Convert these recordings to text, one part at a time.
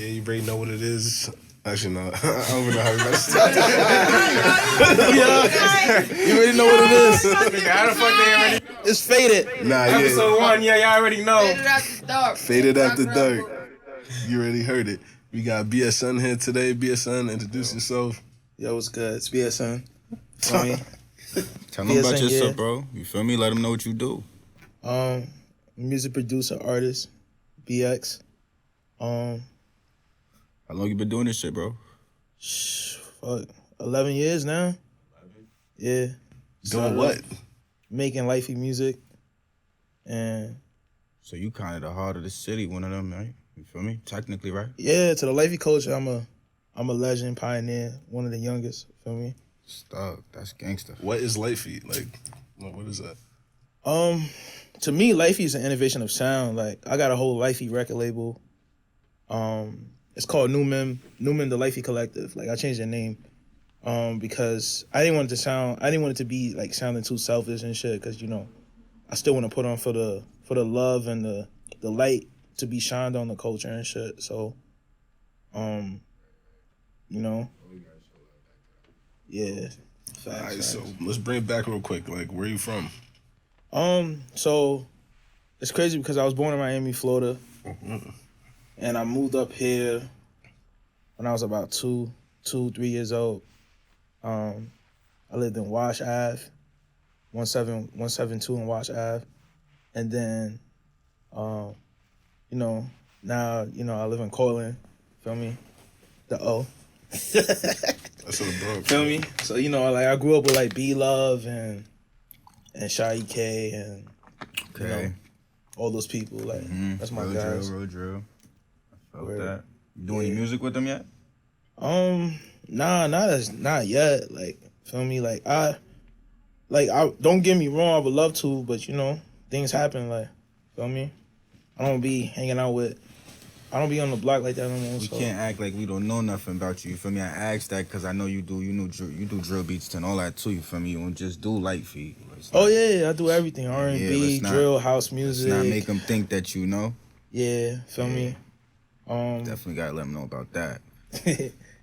Yeah, you already know what it is. Actually, no. I don't even know how to start. You already know what it is. How the fuck they already? It's faded. Nah, yeah. Episode 1, yeah, y'all already know. Faded After Dark. You already heard it. We got BSN here today. BSN, introduce yourself. Yo, what's good? It's BSN. Tell me. Tell them about BSN, yourself, yeah. bro. You feel me? Let them know what you do. Music producer, artist, BX. How long you been doing this shit, bro? Fuck, 11 years now. Yeah. Doing what? Making Lite Feet music. And So you kind of the heart of the city, one of them, right? You feel me? Technically, right? yeah, to the Lite Feet culture, I'm a legend, pioneer, one of the youngest. Feel me? Stuck. That's gangster. What is Lite Feet? Like, what is that? To me, Lite Feet is an innovation of sound. Like, I got a whole Lite Feet record label. It's called NewMem, the Lite Feet Collective. Like, I changed the name because I didn't want it to be like sounding too selfish and shit. Because I still want to put on for the love and the light to be shined on the culture and shit. So, yeah. All right, so let's bring it back real quick. Like, where you from? So it's crazy because I was born in Miami, Florida, and I moved up here when I was about 3 years old. I lived in Wash Ave, 172 in Wash Ave, and then, now I live in Cortland. Feel me? The O. That's what the bro. Feel me? So I grew up with like B Love and Shy K and all those people. Like that's my guys. Real drill. I felt Word. that. You doing any music with them yet? Nah, not yet. Like, feel me? Like I don't get me wrong, I would love to, but things happen. Like, feel me? I don't be on the block like that no more. We can't act like we don't know nothing about you. You feel me? I asked that because I know you do drill beats and all that too. You feel me? You don't just do Lite Feet. Oh yeah, I do everything. R&B, drill, house music. Let's not make them think that you know. Yeah, feel me? Definitely gotta let them know about that.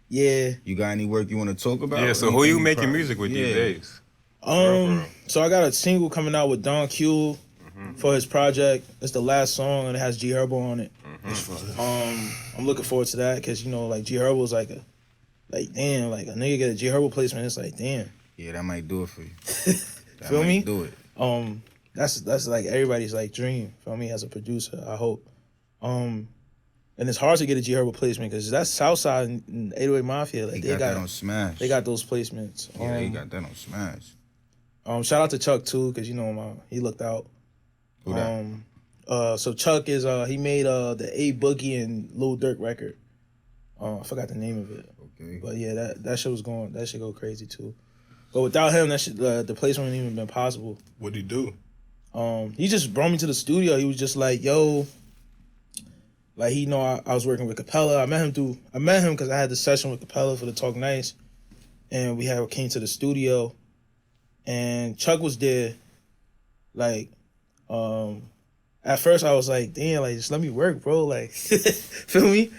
Yeah. You got any work you want to talk about? Yeah, so who you making music with these days? So I got a single coming out with Don Q for his project. It's the last song and it has GHerbo on it. I'm looking forward to that because like GHerbo is like damn, like a nigga get a GHerbo placement. It's like damn. Yeah, that might do it for you. Feel me? Do it. That's like everybody's like dream. Feel me? As a producer, I hope. And it's hard to get a GHerbo placement because that's Southside and 808 Mafia. Like they got that on Smash. They got those placements. Yeah, they got that on Smash. Shout out to Chuck too, because he looked out. Who that? So Chuck is he made the A Boogie and Lil Durk record. I forgot the name of it. Okay. But yeah, that shit go crazy too. But without him, that shit, the placement wouldn't even been possible. What'd he do? He just brought me to the studio. He was just like, yo, like I was working with Capella. I met him because I had the session with Capella for the Talk Nice, and we came to the studio, and Chuck was there. Like, at first I was like, damn, like just let me work, bro. Like, feel me?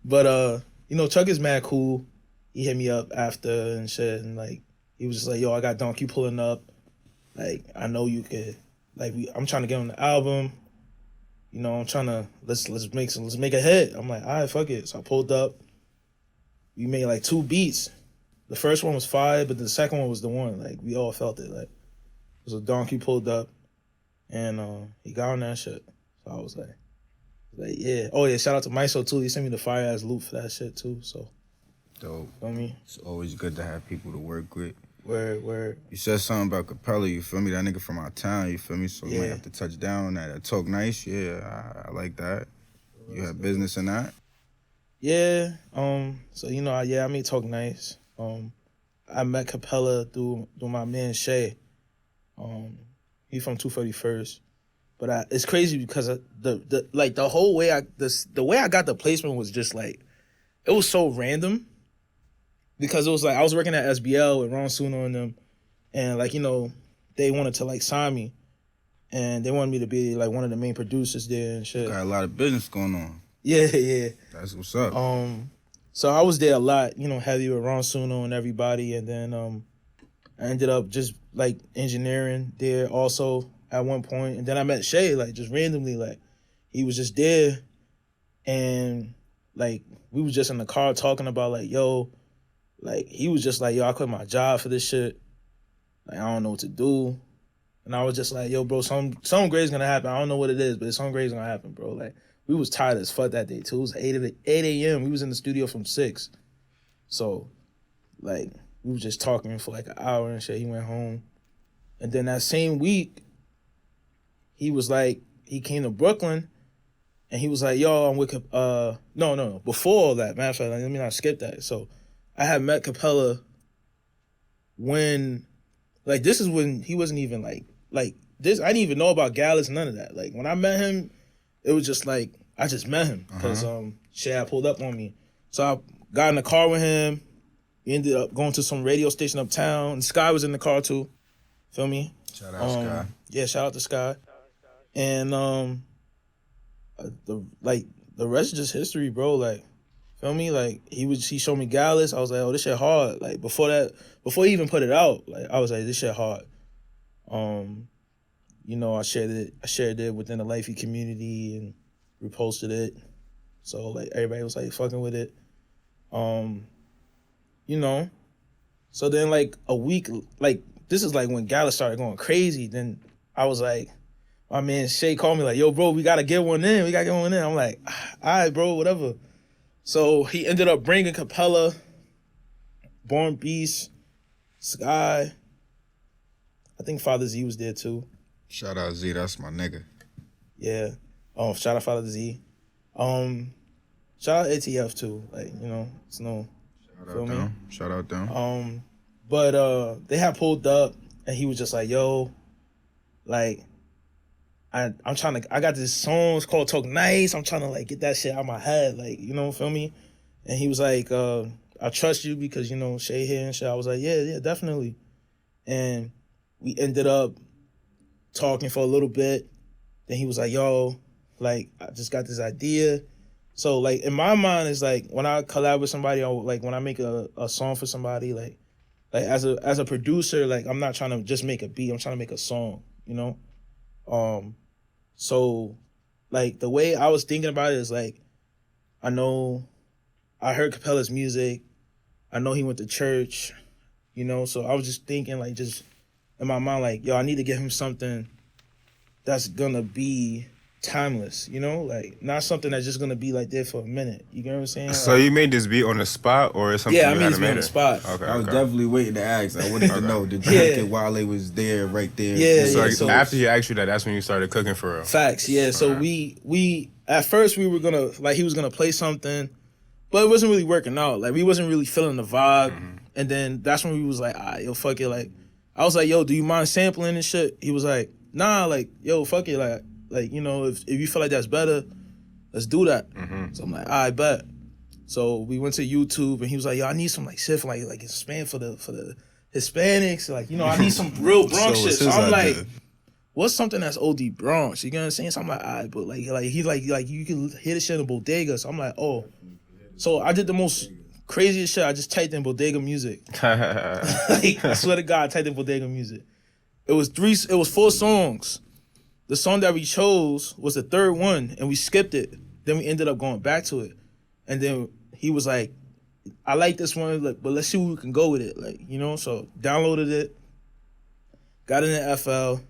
But Chuck is mad cool. He hit me up after and shit, and like he was just like, yo, I got Donkey pulling up. Like, I know you could. Like, I'm trying to get on the album. I'm trying to let's make a hit. I'm like, all right, fuck it. So I pulled up. We made like 2 beats. The first one was fire, but the second one was the one. Like, we all felt it. Like, so Donkey pulled up, and he got on that shit. So I was like, yeah. Oh yeah, shout out to Myso too. He sent me the fire ass loop for that shit too. So dope. Feel me? It's always good to have people to work with. Word. You said something about Capella, you feel me? That nigga from our town, you feel me? So you might have to touch down on that. Talk Nice, yeah, I like that. You have business in that? Yeah. So I made Talk Nice. I met Capella through my man Shay. He from 231st. But it's crazy because the whole way the way I got the placement was just like, it was so random. Because it was like I was working at SBL with Ron Suno and them, and like they wanted to like sign me, and they wanted me to be like one of the main producers there and shit. Got a lot of business going on. Yeah. That's what's up. So I was there a lot, you know, heavy with Ron Suno and everybody, and then I ended up just like engineering there also at one point, and then I met Shay like just randomly, like he was just there, and like we was just in the car talking about like, yo, like he was just like, yo, I quit my job for this shit, like I don't know what to do, and I was just like, yo, bro, some great's gonna happen. I don't know what it is, but some great's gonna happen, bro. Like we was tired as fuck that day too. It was 8 a.m. We was in the studio from 6, so like we was just talking for like an hour and shit. He went home, and then that same week, he was like, he came to Brooklyn, and he was like, yo, I'm with no, before all that, matter of fact, let me not skip that. So I had met Capella when, like, this is when he wasn't even like this. I didn't even know about Gallus, none of that. Like when I met him, it was just like I just met him because shit had pulled up on me. So I got in the car with him. We ended up going to some radio station uptown. And Sky was in the car too. Feel me? Shout out Sky. Yeah, shout out to Sky. And the rest is just history, bro. Like, feel me? Like he showed me Gallus. I was like, oh, this shit hard. Like before he even put it out, like I was like, this shit hard. You know, I shared it within the Lite Feet community and reposted it. So like everybody was like fucking with it. You know. So then like a week, like this is like when Gallus started going crazy. Then I was like, my man Shay called me like, yo, bro, we gotta get one in. I'm like, all right, bro, whatever. So he ended up bringing Capella, Born Beast, Sky. I think Father Z was there too. Shout out Z, that's my nigga. Yeah. Shout out Father Z. Shout out ATF too. Like, you know, it's no. Shout out them. But they had pulled up and he was just like, yo, like, I got this song, it's called Talk Nice. I'm trying to like get that shit out of my head. Like, you know, feel me? And he was like, I trust you because, you know, Shay here and shit. I was like, yeah, definitely. And we ended up talking for a little bit. Then he was like, yo, like, I just got this idea. So, like, in my mind, it's like, when I collab with somebody, or, like, when I make a song for somebody, like as a producer, like, I'm not trying to just make a beat. I'm trying to make a song, you know? So, like, the way I was thinking about it is, like, I heard Capella's music. I know he went to church, you know? So I was just thinking, like, just in my mind, like, yo, I need to get him something that's gonna be timeless, you know? Like, not something that's just gonna be, like, there for a minute. You get what I'm saying? So like, you made this beat on the spot, or is something yeah, you I made had this to beat make on the spot. Okay, I was definitely waiting to ask. I wanted to know, did you Yeah. make it while they was there, right there? Yeah, So after he asked you that, that's when you started cooking for real. Facts, yeah. So we at first we were gonna, like, he was gonna play something, but it wasn't really working out. Like, we wasn't really feeling the vibe. And then that's when we was like, yo, fuck it. Like, I was like, yo, do you mind sampling and shit? He was like, nah, like, yo, fuck it. Like, you know, if you feel like that's better, let's do that. So I'm like, I bet. So we went to YouTube and he was like, yo, I need some like shit for like Hispanic for the Hispanics. Like, you know, I need some real Bronx So shit. it's So his I'm idea. like, what's something that's OD Bronx? You get what I'm saying? So I'm like, all right, but like he's like you can hear the shit in the bodega. So I'm like, oh. So I did the most craziest shit. I just typed in bodega music. Like, I swear to God, I typed in bodega music. It was 4 songs. The song that we chose was the third one, and we skipped it. Then we ended up going back to it. And then he was like, I like this one, like, but let's see where we can go with it. Like, you know, so downloaded it, got it in FL.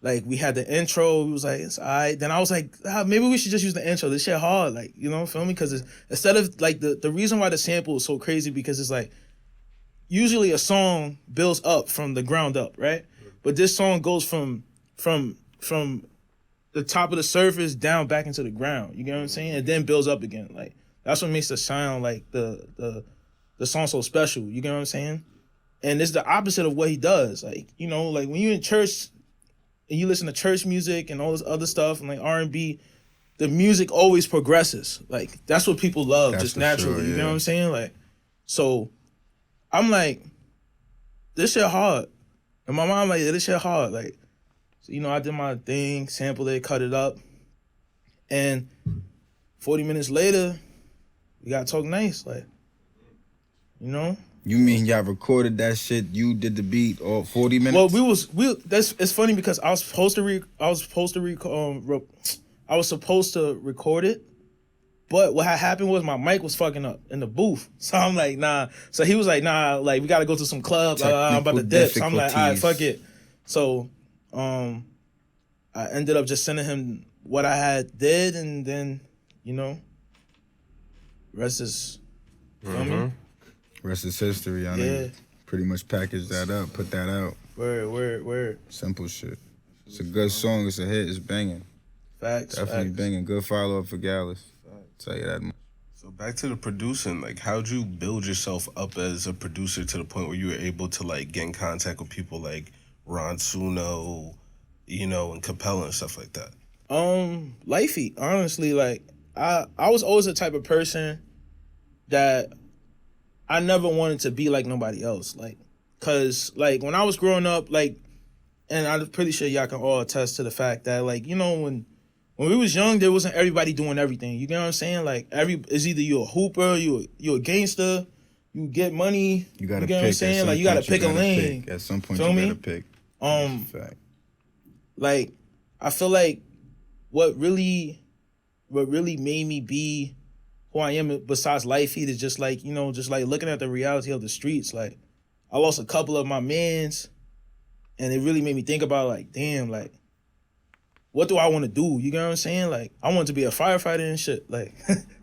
Like, we had the intro. We was like, it's all right. Then I was like, maybe we should just use the intro. This shit hard, like, you know, feel me? Because instead of, like, the reason why the sample is so crazy, because it's like, usually a song builds up from the ground up, right? But this song goes from the top of the surface down back into the ground. You get what I'm saying? And then builds up again. Like, that's what makes the sound, like, the song so special. You get what I'm saying? And it's the opposite of what he does. Like, you know, like, when you're in church and you listen to church music and all this other stuff and, like, R&B, the music always progresses. Like, that's what people love, That's just for naturally. sure, You know yeah. what I'm saying? Like, so I'm like, this shit hard. And my mom like, yeah, this shit hard. Like, so, you know, I did my thing, sampled it, cut it up. And 40 minutes later, we gotta talk nice, like, you know. You mean y'all recorded that shit? You did the beat all 40 minutes? Well, it's funny because I was supposed to record it, but what had happened was my mic was fucking up in the booth. So I'm like, nah. So he was like, nah, like we gotta go to some club. I'm about to dip. So I'm like, all right, fuck it. So, I ended up just sending him what I had did, and then, you know, rest is, you know what I mean? Rest is history. I mean, pretty much package that up, put that out. Word. Simple shit. It's a good song. It's a hit. It's banging. Facts. Definitely banging. Good follow up for Gallus. Tell you that much. So back to the producing, like how'd you build yourself up as a producer to the point where you were able to like get in contact with people like Ron Suno, you know, and Capella and stuff like that? Lite Feet, honestly, like I was always the type of person that I never wanted to be like nobody else, like, cause like when I was growing up, like, and I'm pretty sure y'all can all attest to the fact that, like, you know, when we was young, there wasn't everybody doing everything. You get what I'm saying? Like it's either you a hooper, you a gangster, you get money. You gotta get pick. what I'm saying? Like you gotta pick a lane. At some point, Feel you me? gotta pick. Fact. Like I feel like what really made me be who I am besides Lite Feet is just like, you know, just like looking at the reality of the streets. Like I lost a couple of my mans, and it really made me think about like, damn, like, what do I want to do? You get what I'm saying? Like I wanted to be a firefighter and shit. Like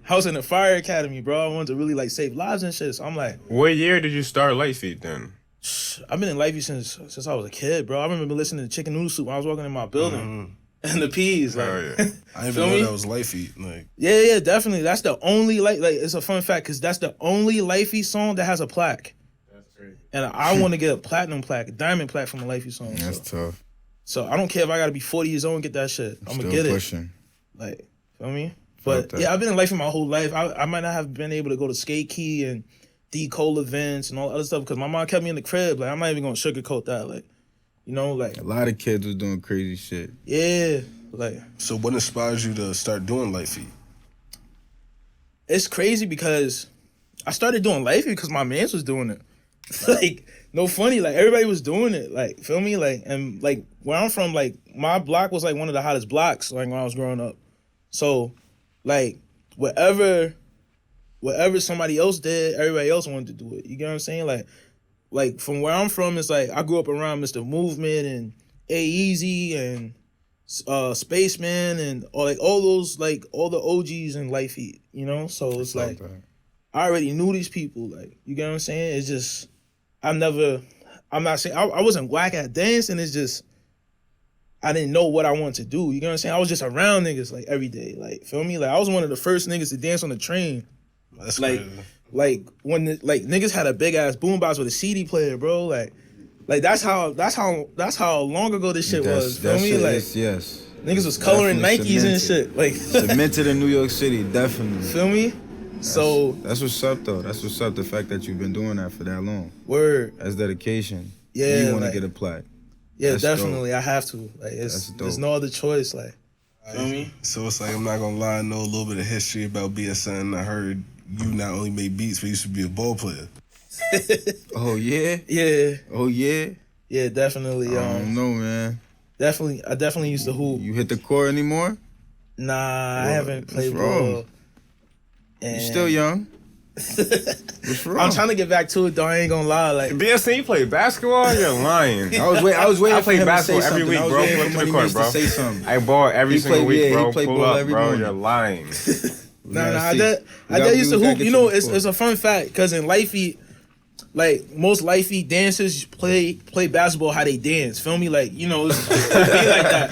I was in the fire academy, bro. I wanted to really like save lives and shit. So I'm like, what year did you start Lite Feet then? I've been in Lite Feet since I was a kid, bro. I remember listening to Chicken Noodle Soup when I was walking in my building. And the peas, like, Oh, yeah. I didn't even know that was Lite Feet. Like, yeah, definitely. That's the only like it's a fun fact because that's the only Lite Feet song that has a plaque. That's great. And I want to get a platinum plaque, a diamond plaque from a Lite Feet song. That's tough. So I don't care if I gotta be 40 years old and get that shit. I'm gonna get pushing. it. Like, feel me? But yeah, I've been in Lite Feet my whole life. I might not have been able to go to Skate Key and D Cole events and all other stuff because my mom kept me in the crib. Like I'm not even gonna sugarcoat that. Like, you know, like a lot of kids was doing crazy shit. Yeah. Like, so what inspires you to start doing Lite Feet? It's crazy because I started doing Lite Feet because my mans was doing it. Like, no funny, like everybody was doing it. Like, feel me? Like, and like where I'm from, like my block was like one of the hottest blocks, like when I was growing up. So, like, whatever somebody else did, everybody else wanted to do it. You get what I'm saying? Like from where I'm from, it's like I grew up around Mr. Movement and A-Easy and Spaceman and all those, like all the OGs in Lite Feet, you know? So it's like I already knew these people, like, you get what I'm saying? It's just I'm not saying I wasn't whack at dancing, it's just I didn't know what I wanted to do. You get what I'm saying? I was just around niggas like every day. Like, feel me? Like I was one of the first niggas to dance on the train. That's like crazy. Like when niggas had a big ass boombox with a CD player, bro. Like that's how long ago this shit was. Feel me? Like yes. Niggas was coloring Definitely Nikes and cemented. shit. Like Cemented in New York City, definitely. Feel me? So that's what's up though. That's what's up. The fact that you've been doing that for that long. Word. That's dedication. Yeah. You want to like, get a plaque. Yeah, That's definitely. dope. I have to. Like there's no other choice. Like, feel me? So it's like I'm not gonna lie, I know a little bit of history about BSN. I heard you not only made beats, but you used to be a ball player. Oh yeah? Yeah. Oh yeah? Yeah, definitely. I don't know, man. I definitely used to hoop. You hit the court anymore? Nah, I haven't played ball. You still young. What's wrong? I'm trying to get back to it though. I ain't gonna lie. Like BSN, you play basketball? You're lying. I was waiting. I play basketball every week, bro. Pull up to the court, bro. Say something. I ball every single week, bro. Pull up, bro. morning. You're lying. Nah, I used to hoop. You know, it's a fun fact because in Lite Feet, like most Lite Feet dancers play basketball how they dance. Feel me? Like, you know, it's be like that.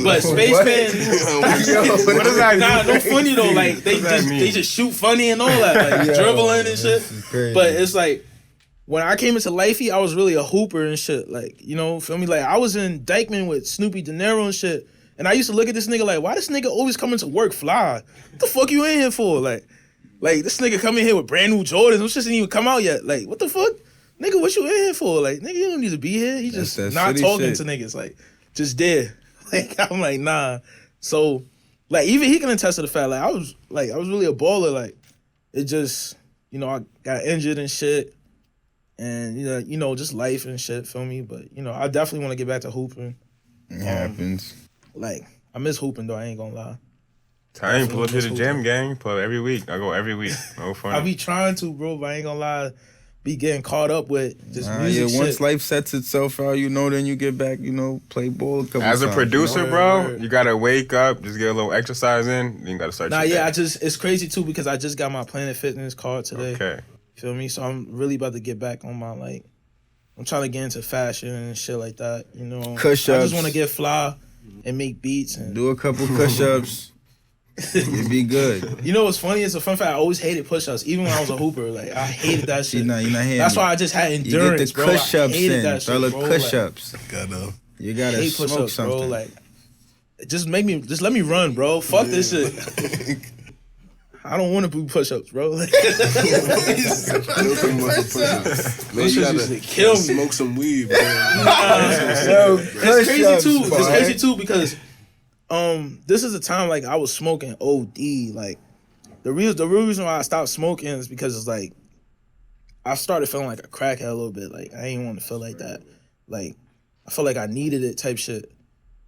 But Spaceman, What does that mean? nah, no funny though. Like they just shoot funny and all that, like dribbling and shit. But it's like when I came into Lite Feet, I was really a hooper and shit. Like, you know, feel me? Like I was in Dykeman with Snoopy De Niro and shit. And I used to look at this nigga like, why this nigga always coming to work fly? What the fuck you in here for? Like this nigga come in here with brand new Jordans. Which didn't even come out yet. Like, what the fuck? Nigga, what you in here for? Like, nigga, you don't need to be here. He just not talking to niggas. Like, just there. Like, I'm like, nah. So like even he can attest to the fact I was really a baller. Like it just I got injured and shit, and just life and shit. Feel me? But I definitely want to get back to hooping. It happens. Like I miss hooping though. I ain't gonna lie. I ain't pull up to the gym, gang. Pull up every week. I go every week. No funny. I be trying to, bro, but I ain't gonna lie. Be getting caught up with just music shit. Once life sets itself out, then you get back, play ball a couple times. As a producer, bro, you gotta wake up, just get a little exercise in, then you gotta start. It's crazy too because I just got my Planet Fitness card today. Okay. Feel me? So I'm really about to get back on my I'm trying to get into fashion and shit like that. Push-ups. I just want to get fly and make beats and do a couple push-ups. It'd be good. You know what's funny? It's a fun fact. I always hated push-ups, even when I was a hooper. Like I hated that shit. You're not hating. That's why I just had endurance, you get the bro. Push-ups I hated in, that shit, bro. Push-ups. You gotta hate smoke push-ups, something, bro. Like, just let me run, bro. Fuck this shit. I don't want to do push-ups, bro. Like, Maybe you gotta kill me. Smoke some weed, bro. It's crazy too. It's crazy too because this is a time I was smoking OD. Like the real reason why I stopped smoking is because it's I started feeling like a crackhead a little bit. Like I ain't want to feel like that. Like I felt like I needed it type shit.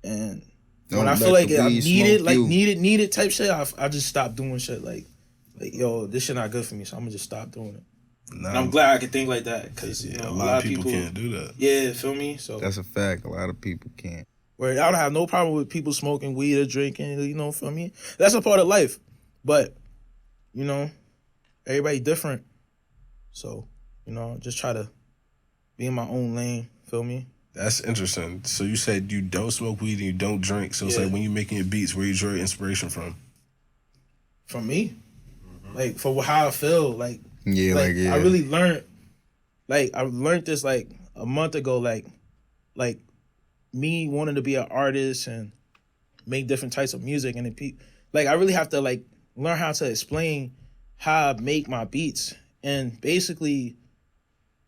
And when I feel like I needed type shit, I just stopped doing shit. Like yo, this shit not good for me, so I'm gonna just stop doing it. And I'm glad I can think like that because a lot of people can't do that. Yeah, feel me? So that's a fact. A lot of people can't. Where I don't have no problem with people smoking weed or drinking, feel me? That's a part of life. But, everybody different. So, just try to be in my own lane, feel me? That's interesting. So you said you don't smoke weed and you don't drink. So it's like when you're making your beats, where you draw your inspiration from? From me. Like, for how I feel. I really learned, I learned this, a month ago, me wanting to be an artist and make different types of music and I really have to learn how to explain how I make my beats, and basically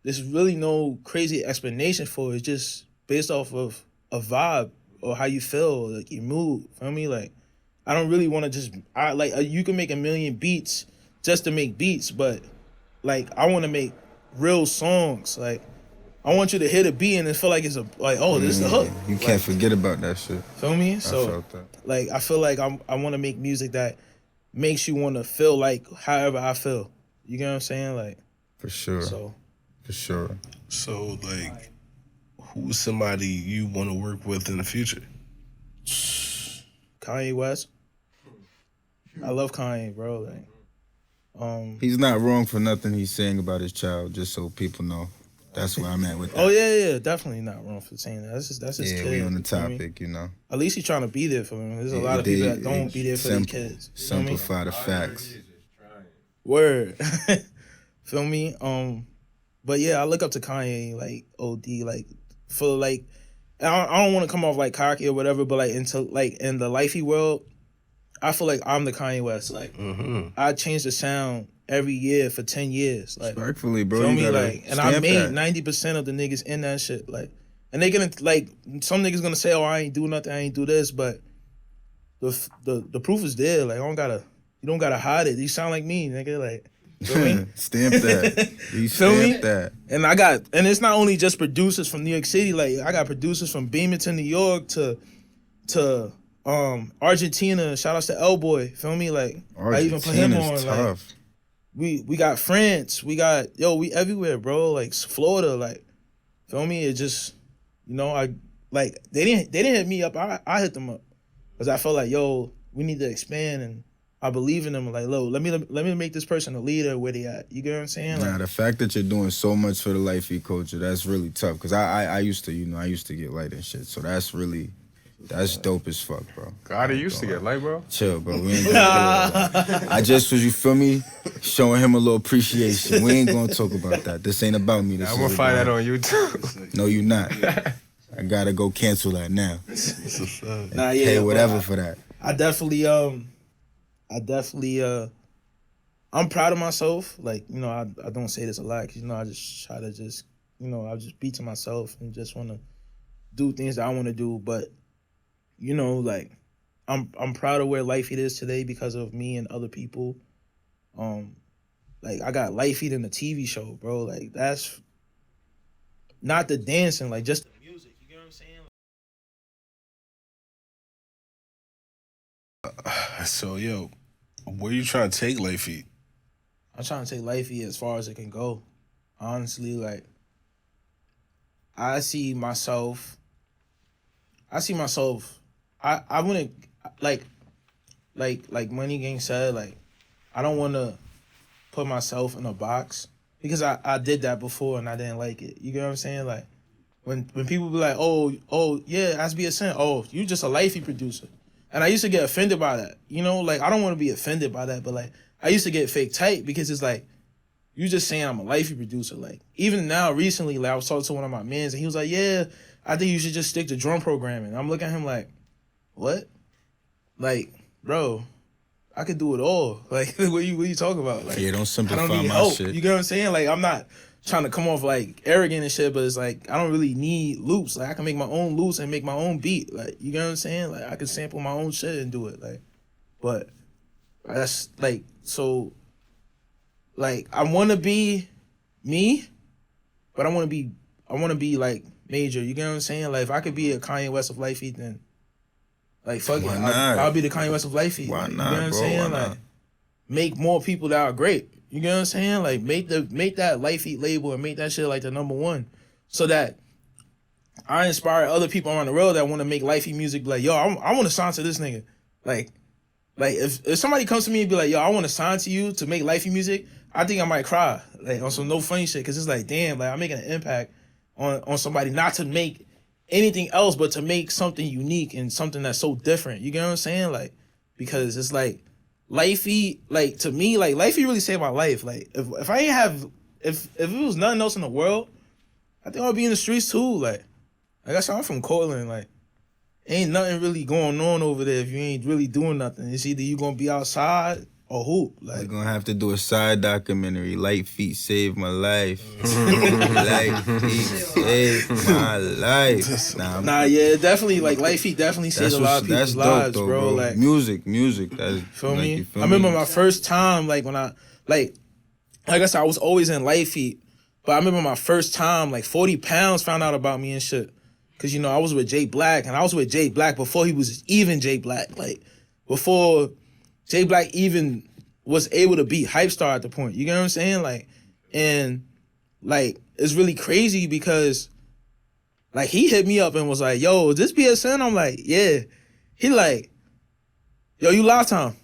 there's really no crazy explanation for it. It's just based off of a vibe or how you feel, your mood, feel me? I don't really want to you can make a million beats just to make beats, but I want to make real songs. I want you to hit a beat and it feel like it's this is the hook. You can't forget about that shit. Feel me? So, I felt that. I feel like I want to make music that makes you want to feel however I feel. You get what I'm saying? For sure. So, for sure. So, who's somebody you want to work with in the future? Kanye West. I love Kanye, bro. He's not wrong for nothing he's saying about his child, just so people know. That's where I'm at with that. Oh, yeah, definitely not wrong for saying that. That's his kid. Yeah, we on the topic, At least he's trying to be there for him. There's a lot of people that don't be there for their kids. Simplify the facts. Word. Feel me? But yeah, I look up to Kanye, OD, for I don't want to come off cocky or whatever, but in the lifey world, I feel like I'm the Kanye West. I change the sound every year for 10 years. Respectfully, bro. Feel me? And I made 90% of the niggas in that shit. And they gonna some niggas gonna say, "Oh, I ain't do nothing, I ain't do this," but the proof is there. You don't gotta hide it. You sound like me, nigga. Feel me? Stamp that. You stamp that. And it's not only just producers from New York City. I got producers from Beamerton, New York to Argentina. Shout outs to Elboy. Feel me? I even put him on. Tough. We got France. We got we everywhere, bro. Florida. Feel me? It just they didn't hit me up. I hit them up because I felt we need to expand, and I believe in them. Let me make this person a leader where they at. You get what I'm saying? The fact that you're doing so much for the Lite Feet culture, that's really tough. Cause I used to, I used to get light and shit. So that's dope as fuck, bro. God, he used to get light, bro. Chill, bro. We ain't gonna do that. I just was, you feel me, showing him a little appreciation. We ain't gonna talk about that. This ain't about me. I'm gonna find that on YouTube. No, you not. I gotta go cancel that now. Pay whatever for that. I definitely I'm proud of myself. I don't say this a lot because I just try to I just be to myself and just want to do things that I want to do. But I'm proud of where Lite Feet is today because of me and other people. Like I got Lite Feet in the TV show, bro. Like that's not the dancing, like just the music. You get what I'm saying? So yo, where you trying to take Lite Feet? I'm trying to take Lite Feet as far as it can go. Honestly, like I see myself. I wouldn't like Money Gang said, like I don't want to put myself in a box because I did that before and I didn't like it. You get what I'm saying? Like when people be like, oh yeah, SBSN, oh you just a Lite Feet producer, and I used to get offended by that. You know, like I don't want to be offended by that, but like I used to get fake tight because it's like you just saying I'm a Lite Feet producer. Like even now recently, like I was talking to one of my mans and he was like, yeah, I think you should just stick to drum programming. I'm looking at him like, what? Like, bro, I could do it all. Like, what you talking about? Like, Yeah, don't I simplify don't need my help. shit. You get what I'm saying? Like, I'm not trying to come off like arrogant and shit, but it's like I don't really need loops. Like, I can make my own loops and make my own beat. Like, you get what I'm saying? Like, I can sample my own shit and do it. Like, but that's like so. Like, I want to be me, but I want to be like major. You get what I'm saying? Like, if I could be a Kanye West of Lite Feet, then like fuck Why it, not? I'll be the Kanye West of Lite Feet. Why Like, not, you know what I'm bro? saying? Why Like, not? make more people that are great. You get what I'm saying? Like, make that Lite Feet label and make that shit like the #1, so that I inspire other people around the world that want to make Lite Feet music. Be like, yo, I want to sign to this nigga. Like if somebody comes to me and be like, yo, I want to sign to you to make Lite Feet music, I think I might cry, like on some no funny shit, because it's like, damn, like I'm making an impact on somebody, not to make anything else, but to make something unique and something that's so different. You get what I'm saying? Like, because it's like Lite Feet, like to me, like Lite Feet really saved my life. Like if I ain't have, if it was nothing else in the world, I think I'd be in the streets too. Like I said, I'm from Cortland. Like ain't nothing really going on over there if you ain't really doing nothing. It's either you gonna be outside or hoop. We're Like gonna have to do a side documentary. Lite Feet saved my life. Lite Feet saved my life. nah, yeah, definitely like Lite Feet definitely saved a lot of people's lives, though, bro. Like music. That's feel like, me? you feel I remember me? my first time, like when like I said, I was always in Lite Feet, but I remember my first time, like 40 pounds found out about me and shit. Cause you know I was with Jay Black, and I was with Jay Black before he was even Jay Black. Like before Jay Black even was able to beat Hype Star at the point. You get what I'm saying? Like, and like it's really crazy because like he hit me up and was like, yo, is this BSN? I'm like, yeah. He like, yo, you Lifetime.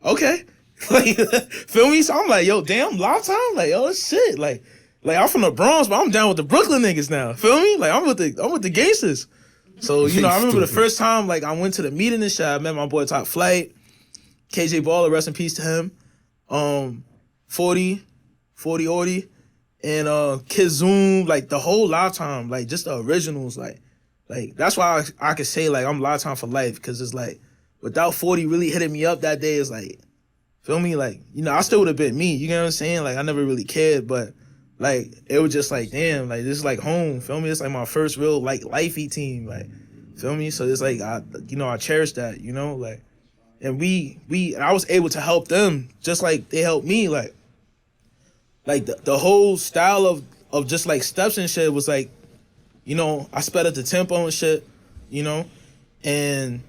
Okay. Like, feel me? So I'm like, yo, damn, Lifetime? Like, yo, shit. Like I'm from the Bronx, but I'm down with the Brooklyn niggas now. Feel me? Like I'm with the gangsters. So, you know, I remember the first time like I went to the meeting and shit, I met my boy Top Flight, KJ Baller, rest in peace to him. 40 Orty, and Kid Zoom, like the whole Lifetime, like just the originals, like that's why I could say like I'm Lifetime for life, because it's like without 40 really hitting me up that day, it's like, feel me? Like, you know, I still would have been me, you know what I'm saying? Like I never really cared, but like it was just like, damn, like this is like home, feel me? It's like my first real like Lite Feet team, like, feel me? So it's like I cherish that, you know, like, and I was able to help them just like they helped me, like the whole style of just like steps and shit was like, you know, I sped up the tempo and shit, you know, and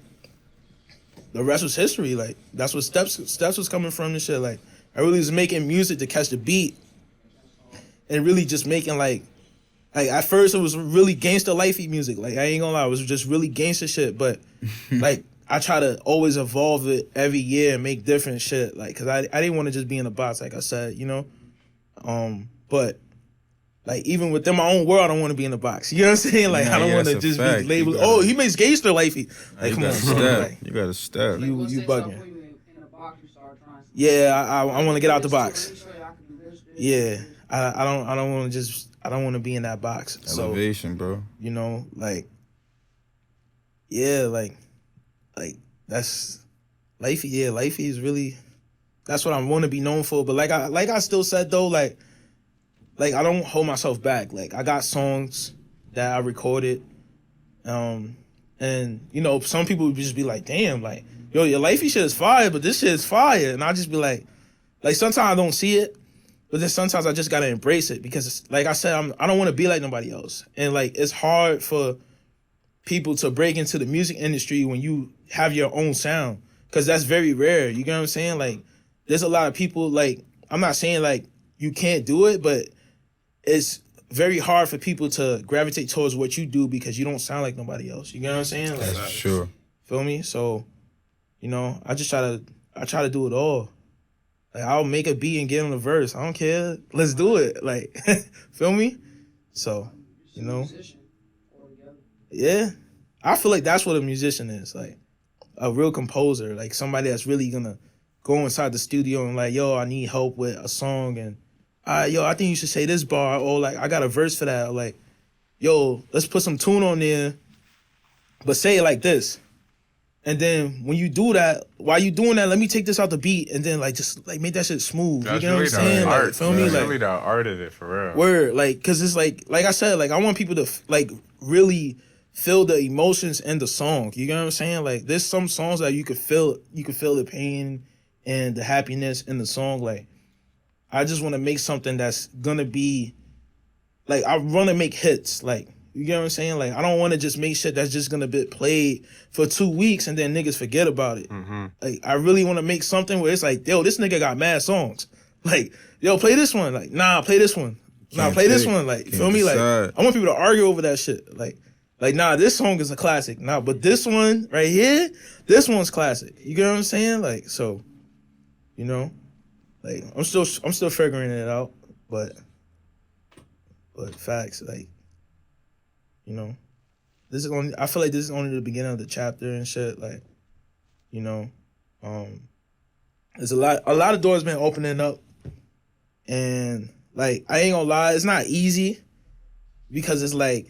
the rest was history. Like that's what steps was coming from and shit. Like I really was making music to catch the beat, and really just making like at first it was really gangster Lite Feet music. Like I ain't gonna lie, it was just really gangster shit. But like I try to always evolve it every year and make different shit. Like cause I didn't want to just be in a box, like I said, you know. But like even within my own world, I don't want to be in a box. You know what I'm saying? Like I don't want to that's a just fact. be labeled. You gotta- Oh, he makes gangster Lite Feet. Like You come gotta on, bro. step. Like, You gotta step. you Say bugging. something when you in a box, you start trying to- Yeah, I want to get out the box. This way I can do this. Yeah, I don't want to just, I don't want to be in that box. So Elevation, bro. you know, like, yeah, like that's Lite Feet. Yeah, Lite Feet is really, that's what I want to be known for. But like I still said though, like I don't hold myself back. Like I got songs that I recorded, and And, you know, some people would just be like, damn, like, yo, your Lite Feet shit is fire, but this shit is fire. And I just be like sometimes I don't see it, but then sometimes I just gotta embrace it because, it's, like I said, I don't want to be like nobody else. And, like, it's hard for people to break into the music industry when you have your own sound because that's very rare. You get what I'm saying? Like, there's a lot of people, like, I'm not saying, like, you can't do it, but it's very hard for people to gravitate towards what you do because you don't sound like nobody else. You get what I'm saying? Like, That's sure. Feel me? So, you know, I try to do it all. Like, I'll make a beat and get on the verse. I don't care. Let's do it. Like, feel me? So, you know, yeah. I feel like that's what a musician is. Like, a real composer. Like, somebody that's really gonna go inside the studio and like, yo, I need help with a song and yo, I think you should say this bar, or like, I got a verse for that. Or like, yo, let's put some tune on there, but say it like this. And then when you do that, while you doing that, let me take this out the beat and then like just like make that shit smooth. That's you get really what I'm saying? the art. Like, feel me? That's Like, really the art of it, for real. word, like, cause it's like I said, like I want people to like really feel the emotions in the song. You get what I'm saying? Like, there's some songs that you could feel the pain and the happiness in the song. Like, I just want to make something that's gonna be like, I want to make hits. Like, you get what I'm saying? Like, I don't want to just make shit that's just gonna be played for 2 weeks and then niggas forget about it. Mm-hmm. Like, I really want to make something where it's like, yo, this nigga got mad songs. Like, yo, play this one. Like, nah, play this one. Nah, Can't play this pick. one. Like, Can't feel me? Like, decide. I want people to argue over that shit. Like, nah, this song is a classic. Nah, but this one right here, this one's classic. You get what I'm saying? Like, so, you know, like, I'm still figuring it out, but facts, like, you know, I feel like this is only the beginning of the chapter and shit. Like, you know, there's a lot of doors been opening up, and like, I ain't gonna lie, it's not easy because it's like,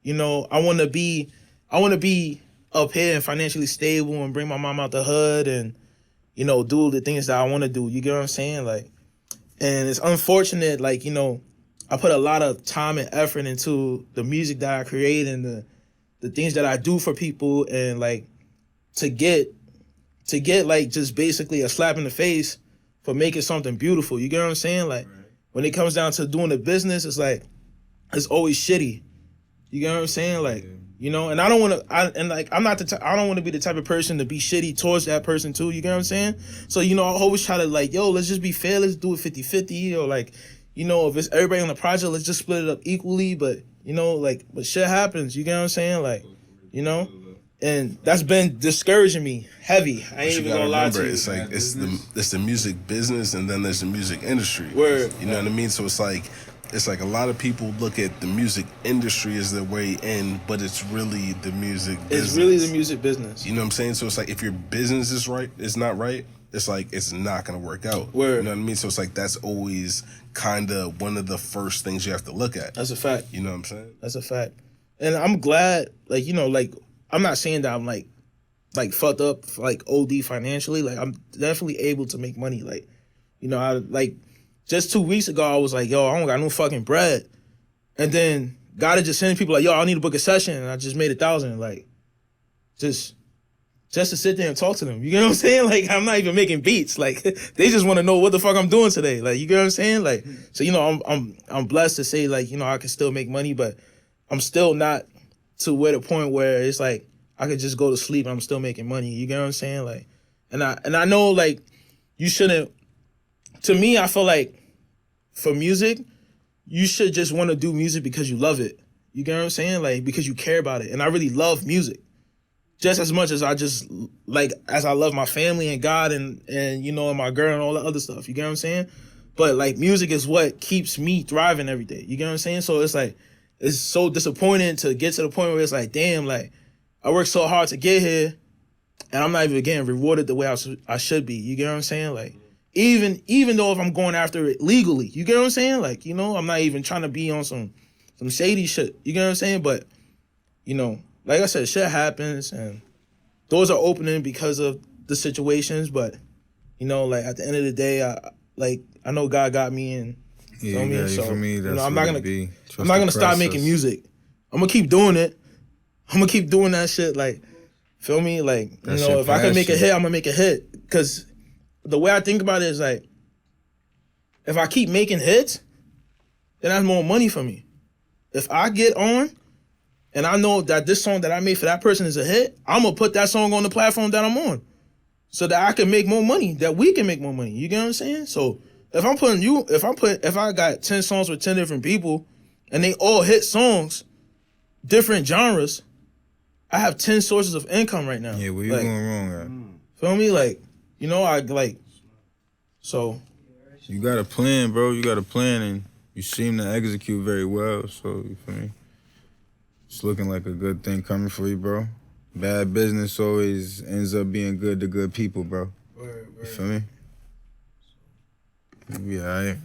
you know, I want to be up here and financially stable and bring my mom out the hood and, you know, do the things that I want to do. You get what I'm saying? Like, and it's unfortunate, like, you know, I put a lot of time and effort into the music that I create and the things that I do for people, and like to get like just basically a slap in the face for making something beautiful. You get what I'm saying? Like, when it comes down to doing the business, it's like, it's always shitty. You get what I'm saying? Like, you know, and I don't want to, I don't want to be the type of person to be shitty towards that person too. You get what I'm saying? So, you know, I always try to like, yo, let's just be fair. Let's do it 50-50, or like, you know, if it's everybody on the project, let's just split it up equally. But, you know, like, but shit happens. You get what I'm saying? Like, you know, and that's been discouraging me heavy. I ain't even gonna lie to you. It's like, it's the music business, and then there's the music industry. Word. You know what I mean? So it's like a lot of people look at the music industry as their way in, but it's really the music business. It's really the music business. You know what I'm saying? So it's like, if your business is not right, it's like, it's not gonna work out. Word. You know what I mean? So it's like, that's always kind of one of the first things you have to look at. That's a fact. You know what I'm saying? That's a fact. And I'm glad, like, you know, like, I'm not saying that I'm like fucked up, like OD financially. Like, I'm definitely able to make money. Like, you know, I like, just 2 weeks ago, I was like, yo, I don't got no fucking bread. And then God just sending people like, yo, I need to book a session. And I just made 1,000. Like, just to sit there and talk to them. You get what I'm saying? Like, I'm not even making beats. Like, they just want to know what the fuck I'm doing today. Like, you get what I'm saying? Like, so, you know, I'm blessed to say, like, you know, I can still make money, but I'm still not to where the point where it's like, I could just go to sleep and I'm still making money. You get what I'm saying? Like, and I know, like, you shouldn't, to me, I feel like for music, you should just want to do music because you love it. You get what I'm saying? Like, because you care about it. And I really love music just as much as as I love my family and God and you know, and my girl and all that other stuff. You get what I'm saying? But like, music is what keeps me thriving every day. You get what I'm saying? So it's like, it's so disappointing to get to the point where it's like, damn, like, I worked so hard to get here and I'm not even getting rewarded the way I should be. You get what I'm saying? Like, even though if I'm going after it legally, you get what I'm saying? Like, you know, I'm not even trying to be on some shady shit. You get what I'm saying? But, you know, like I said, shit happens and doors are opening because of the situations. But, you know, like, at the end of the day, I know God got me, and Yeah, feel me? yeah, So, for me, that's you know, I'm what not it gonna be. I'm not gonna stop making music. I'm gonna keep doing it, I'm gonna keep doing that shit. Like, feel me? Like, That's you know, your if I can make a passion. hit, I'm gonna make a hit. Cause the way I think about it is like, if I keep making hits, then that's more money for me. If I get on and I know that this song that I made for that person is a hit, I'm gonna put that song on the platform that I'm on, so that I can make more money, that we can make more money. You get what I'm saying? So if I got 10 songs with 10 different people and they all hit songs, different genres, I have 10 sources of income right now. Yeah, where you Like, going wrong feel me? Like, you know, I like, so. at? You got a plan, bro. You got a plan, and you seem to execute very well. So you feel me? It's looking like a good thing coming for you, bro. Bad business always ends up being good to good people, bro. You feel me? You be alright.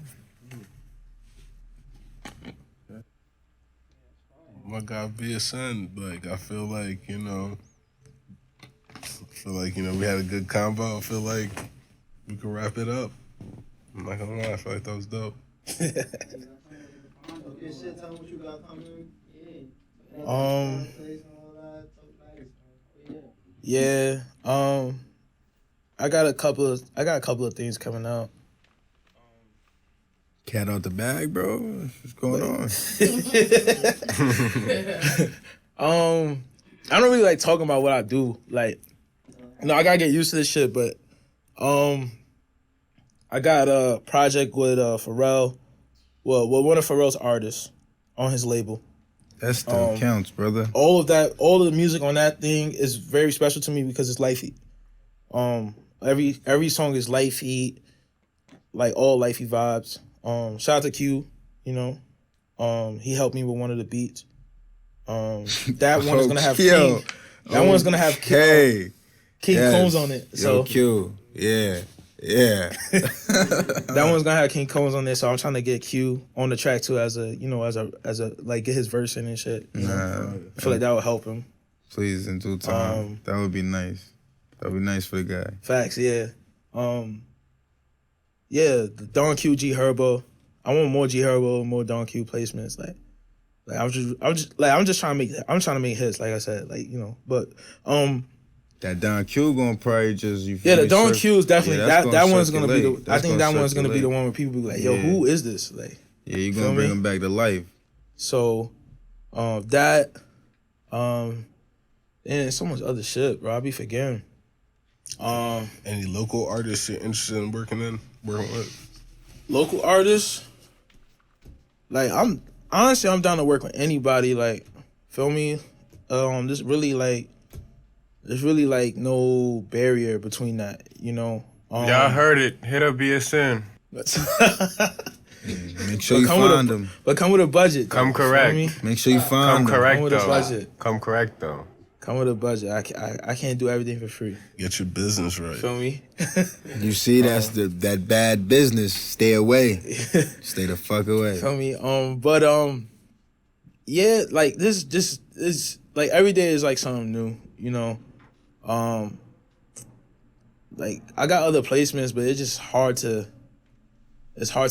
My God, be a son. Like, I feel like, you know, we had a good combo. I feel like we can wrap it up. I'm not gonna lie, I feel like that was dope. Okay, shit, tell me what you got coming. Yeah. I got a couple of things coming out. Cat out the bag, bro. What's going on? I don't really like talking about what I do. Like, you know, I gotta get used to this shit, but I got a project with Pharrell. Well, with one of Pharrell's artists on his label. That still counts, brother. All of the music on that thing is very special to me because it's Lite Feet. Every song is Lite Feet, like all Lite Feet vibes. Shout out to Q, you know. He helped me with one of the beats. That one is gonna have Yo. King. That one's gonna have King King Combs on it. So Yo, Q. Yeah. that one's gonna have King Combs on there. So I'm trying to get Q on the track too, as a like get his verse in and shit. You know? I feel like that would help him. Please, in due time. That would be nice. That would be nice for the guy. Facts, yeah. Yeah, the Don Q GHerbo. I want more GHerbo, more Don Q placements. Like I'm just trying to make hits, like I said, like, you know. But that Don Q gonna probably just the Don Q is definitely that one's gonna be the. That's I think that one's gonna be circulate. the one where people be like, yo, who is this? Like, yeah, you feel gonna bring me? him back to life. So, and so much other shit, bro. I be forgetting. Any local artists you're interested in working with? Local artists, like I'm down to work with anybody. Like, feel me? There's really like no barrier between that, you know. Y'all heard it. Hit up BSN. Make sure you find him. But come with a budget. Come though, correct. feel me? Make sure you find Come him. correct Come with a though. budget. Come correct though. Come with a budget. I can't do everything for free. Get your business right. Feel me? You see, that's that bad business. Stay away. Stay the fuck away. Feel me? Yeah, like this is like every day is like something new, you know. Like I got other placements, but it's just hard to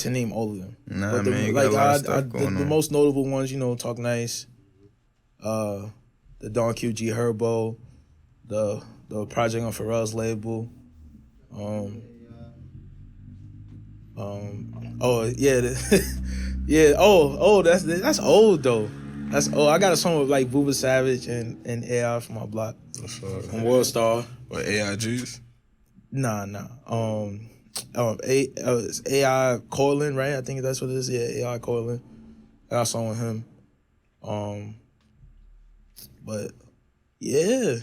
name all of them. Nah, but man, you got a lot of stuff the going on. most notable ones, you know, Talk Nice, the Don Q GHerbo, the project on Pharrell's label. Oh yeah, yeah. Oh, that's old though. That's old. I got a song with like Booba Savage and AI from my block on World Star. Or AIGs? Nah. It's AI Corlin, right? I think that's what it is. Yeah, AI Corlin. I got a song with him. But yeah,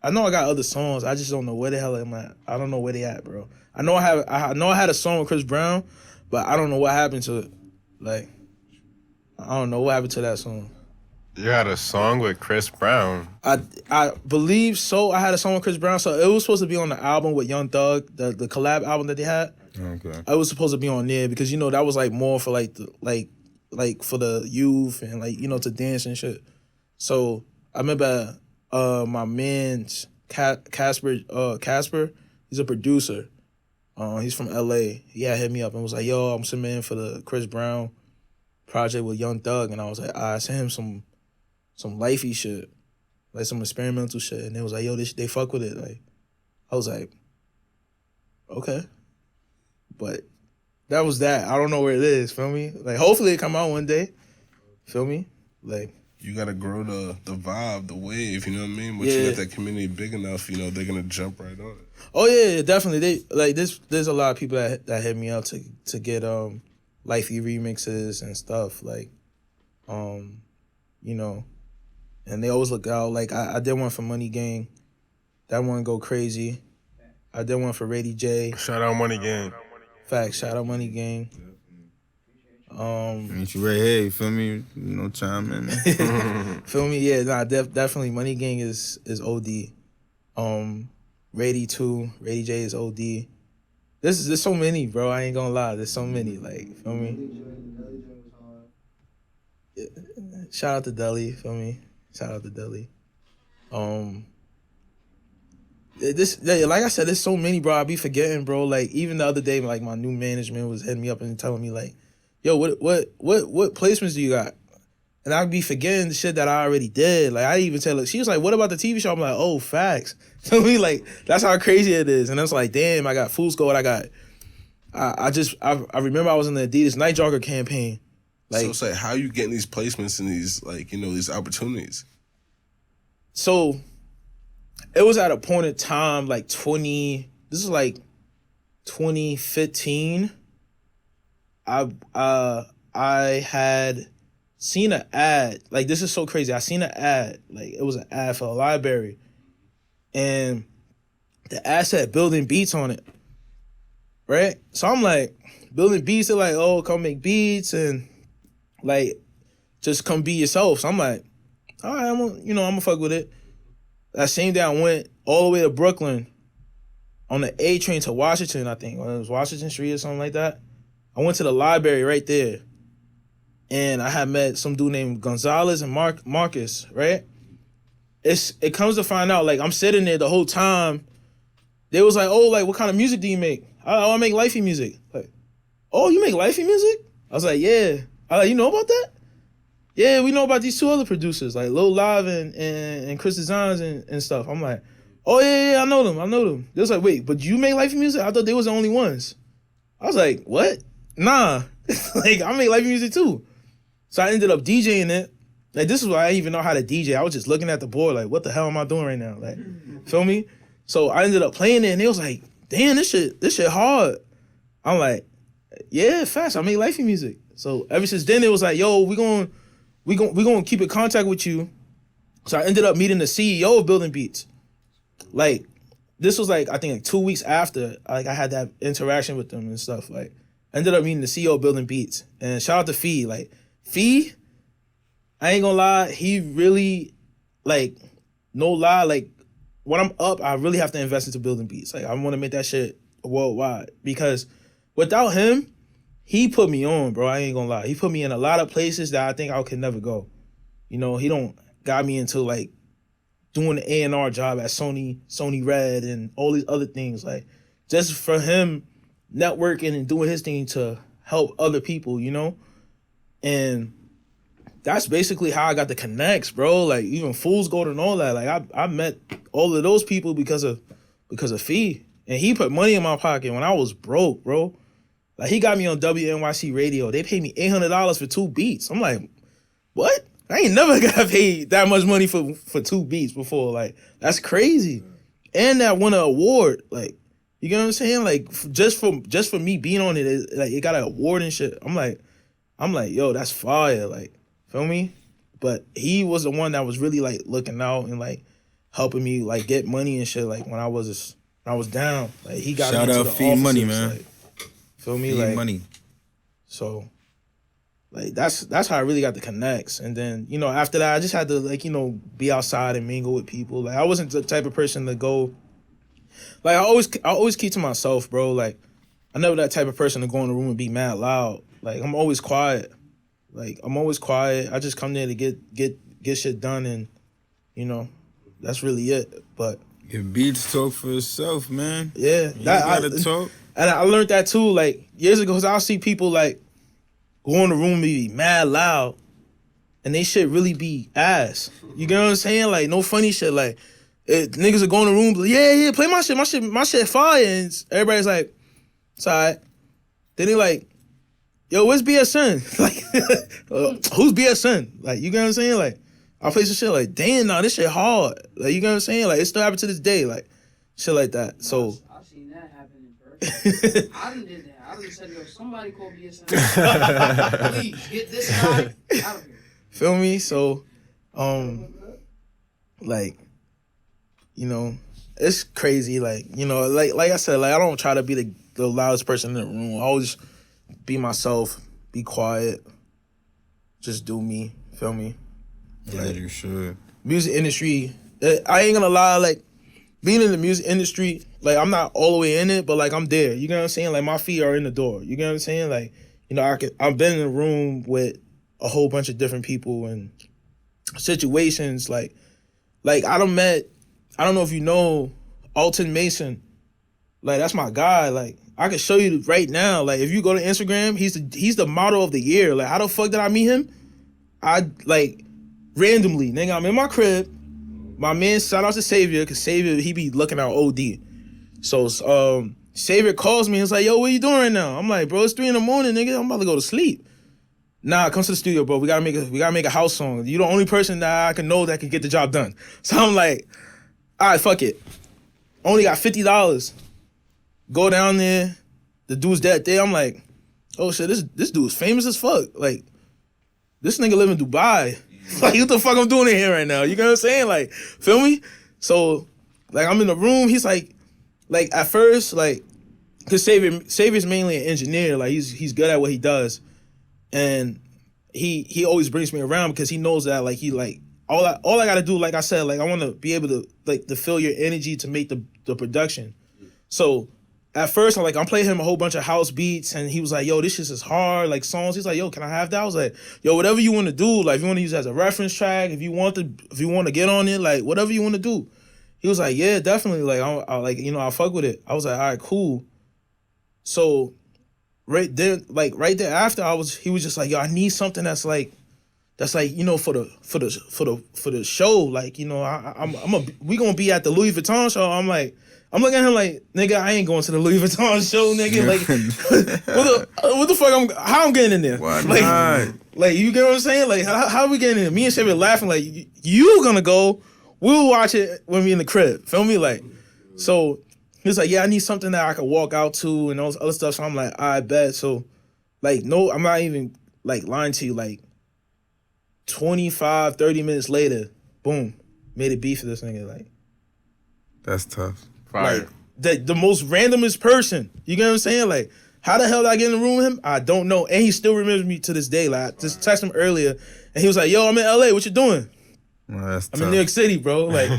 I know I got other songs. I just don't know where the hell am I. I don't know where they at, bro. I know I had a song with Chris Brown, but I don't know what happened to it. Like, I don't know what happened to that song. You had a song with Chris Brown. I believe so. I had a song with Chris Brown, so it was supposed to be on the album with Young Thug, the collab album that they had. Okay. I was supposed to be on there because, you know, that was like more for like like for the youth and like, you know, to dance and shit. So I remember my man's Casper, he's a producer. He's from LA. He had hit me up and was like, yo, I'm submitting for the Chris Brown project with Young Thug. And I was like, I sent him some Lifey shit. like some experimental shit, and they was like, yo, they fuck with it. Like, I was like, okay, but that was that. I don't know where it is. Feel me? Like, hopefully it come out one day. Feel me? Like, You gotta grow the vibe, the wave. You know what I mean? Once Yeah. you get that community big enough, you know they're gonna jump right on it. oh yeah, definitely. They like this. There's a lot of people that hit me up to get Lite Feet remixes and stuff. Like, you know, and they always look out. Like I did one for Money Gang. That one go crazy. I did one for Rady J. Shout out Money Gang. Facts. Shout out Money Gang. Ain't you right here? You feel me? No time in. Feel me? Yeah, nah, definitely. Money Gang is OD. Rady too. Rady J is OD. There's so many, bro. I ain't gonna lie. There's so many. Like, feel me? Shout out to Deli. Feel me? Shout out to Deli. Like I said, there's so many, bro. I be forgetting, bro. Like, even the other day, like my new management was hitting me up and telling me like, yo, what placements do you got? And I'd be forgetting the shit that I already did. Like, I didn't even tell her. She was like, what about the TV show? I'm like, oh, facts. So me, like, that's how crazy it is. And it's like, damn, I got Fool's Gold. I remember I was in the Adidas Night Jogger campaign. Like, So it's like, how you getting these placements and these, like, you know, these opportunities? so it was at a point in time, like this is like 2015. I had seen an ad. Like, this is so crazy. I seen an ad. Like, it was an ad for a library. And the ad said Building Beats on it. Right? So I'm like, Building Beats, they're like, oh, come make beats and like just come be yourself. So I'm like, all right, I'm gonna fuck with it. That same day I went all the way to Brooklyn on the A train to Washington, I think. Or it was Washington Street or something like that. I went to the library right there. And I had met some dude named Gonzalez and Marcus, right? It comes to find out, like, I'm sitting there the whole time. They was like, oh, like, what kind of music do you make? I make Lite Feet music. Like, oh, you make Lite Feet music? I was like, yeah. I like, you know about that? Yeah, we know about these two other producers, like Lil Live and Chris Designs and stuff. I'm like, oh, yeah, I know them. They was like, wait, but you make Lite Feet music? I thought they was the only ones. I was like, what? Nah. Like, I make Lite Feet music too. So I ended up DJing it. Like, this is why I didn't even know how to DJ. I was just looking at the board like, what the hell am I doing right now? Like, feel me? So I ended up playing it and it was like, damn, this shit hard. I'm like, yeah, fast. I make Lite Feet music. So ever since then it was like, yo, we gonna keep in contact with you. So I ended up meeting the CEO of Building Beats. Like, this was like, I think like 2 weeks after like I had that interaction with them and stuff. Like, I ended up meeting the CEO of Building Beats. And shout out to Fee. Like, Fee, I ain't gonna lie, he really, like, no lie, like, when I'm up, I really have to invest into Building Beats. Like, I want to make that shit worldwide. Because without him, he put me on, bro. I ain't gonna lie. He put me in a lot of places that I think I could never go. You know, he don't got me into, like, doing the A&R job at Sony Red and all these other things. Like, just for him networking and doing his thing to help other people, you know? And that's basically how I got the connects, bro. Like, even Fool's Gold and all that. Like, I met all of those people because of Fee. And he put money in my pocket when I was broke, bro. Like, he got me on WNYC radio. They paid me $800 for 2 beats. I'm like, what? I ain't never got paid that much money for 2 beats before. Like, that's crazy. And that won an award. Like, you get what I'm saying? Like, just for me being on it, it got an award and shit. I'm like, yo, that's fire. Like, feel me? But he was the one that was really, like, looking out and, like, helping me, like, get money and shit. Like, when I was down, like, he got Shout me into out the Feed offices, Money, man. Like, feel me? Feed Like, Money. So, like, that's how I really got the connects. And then, you know, after that, I just had to, like, you know, be outside and mingle with people. Like, I wasn't the type of person to go. Like, I always keep to myself, bro. Like, I'm never that type of person to go in the room and be mad loud. Like, I'm always quiet. I just come there to get shit done, and, you know, that's really it. But Your beats talk for itself, man. yeah, You gotta talk. And I learned that too, like, years ago, because I'll see people, like, go in the room and be mad loud. and they shit really be ass. You get what I'm saying? Like no funny shit. Like niggas are going to the room, like, yeah, play my shit fire, and everybody's like, it's alright. Then they like, yo, where's BSN? Like, who's BSN? Like, you get what I'm saying? Like, I play some shit like, damn, nah, this shit hard. Like, you get what I'm saying? Like, it still happens to this day. Like, shit like that. So. I've seen that happen in person. I done did that. I done said, yo, somebody call BSN. Please, get this guy out of here. Feel me? So, like, you know, it's crazy. Like, you know, like I said, like, I don't try to be the loudest person in the room. I always be myself, be quiet, just do me. Feel me? Yeah, Like, you should. Music industry, I ain't gonna lie, like, being in the music industry, like, I'm not all the way in it, but, like, I'm there. You know what I'm saying? Like, my feet are in the door. You know what I'm saying? Like, you know, I've been in a room with a whole bunch of different people and situations. Like I don't know if you know Alton Mason. Like, that's my guy. Like, I can show you right now. Like, if you go to Instagram, he's the model of the year. Like, how the fuck did I meet him? Like, randomly, nigga, I'm in my crib. My man, shout out to Savior, because Savior, he be looking out OD. So, Savior calls me and is like, yo, what you doing right now? I'm like, bro, it's 3 a.m, nigga. I'm about to go to sleep. Nah, come to the studio, bro. We gotta make a house song. You're the only person that I can know that can get the job done. So I'm like, all right, fuck it. Only got $50. Go down there. The dude's that day. I'm like, oh shit, this dude's famous as fuck. Like, this nigga live in Dubai. Like, what the fuck I'm doing in here right now? You know what I'm saying? Like, feel me? So, like, I'm in the room. He's like at first, like, cause Savior's mainly an engineer. Like, he's good at what he does. And he always brings me around because he knows that, like, he, like, all I gotta do, like I said, like, I want to be able to, like, to feel your energy to make the production. So at first I'm playing him a whole bunch of house beats, and he was like, yo, this shit is hard, like, songs. He's like, yo, can I have that? I was like, yo, whatever you want to do, like, if you want to use it as a reference track, if you want to get on it, like, whatever you want to do. He was like, yeah, definitely, like, I like, you know, I'll fuck with it. I was like, all right, cool. So right there after, he was just like, yo, I need something that's like, you know, for the show, like, you know, we gonna be at the Louis Vuitton show. I'm looking at him like, nigga, I ain't going to the Louis Vuitton show, nigga. Like, what the fuck? How I'm getting in there? Why like, not? Like, you get what I'm saying? Like, how we getting in there? Me and Chevy laughing like, you gonna go? We'll watch it when we in the crib. Feel me? Like, so he's like, yeah, I need something that I can walk out to and all this other stuff. So I'm like, I bet. So, like, no, I'm not even, like, lying to you. Like, 25, 30 minutes later, boom, made a beat for this nigga. Like, That's tough. Fire. Like, the most randomest person. You get what I'm saying? Like, how the hell did I get in the room with him? I don't know. And he still remembers me to this day. Like, I just texted him earlier, and he was like, yo, I'm in LA. What you doing? Well, that's I'm tough. in New York City, bro. Like,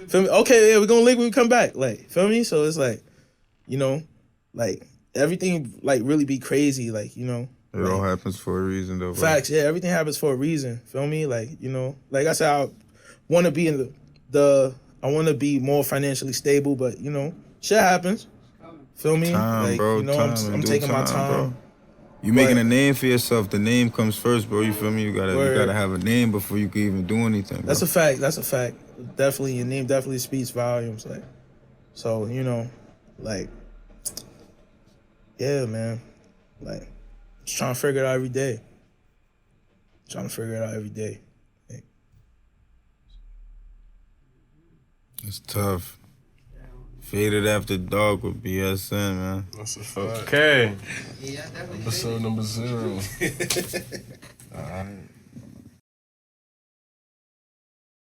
feel me? Okay, yeah, we're gonna link when we come back. Like, feel me? So it's like, you know, like, everything, like, really be crazy. Like, you know. It all happens for a reason, though. Bro. Facts, yeah. Everything happens for a reason. Feel me? Like, you know, like I said, I want to be in I want to be more financially stable, but, you know, shit happens. Feel me? Time, like, bro. you know, Time. I'm taking my time. Bro. You making a name for yourself. The name comes first, bro. You feel me? You gotta have a name before you can even do anything. Bro. That's a fact. That's a fact. Definitely, your name definitely speaks volumes. Like, so, you know, like, yeah, man. Like, just trying to figure it out every day. Like, It's tough. Faded After Dark with BSN, man. That's a fact. Okay. Yeah, definitely. Episode number 0. All right.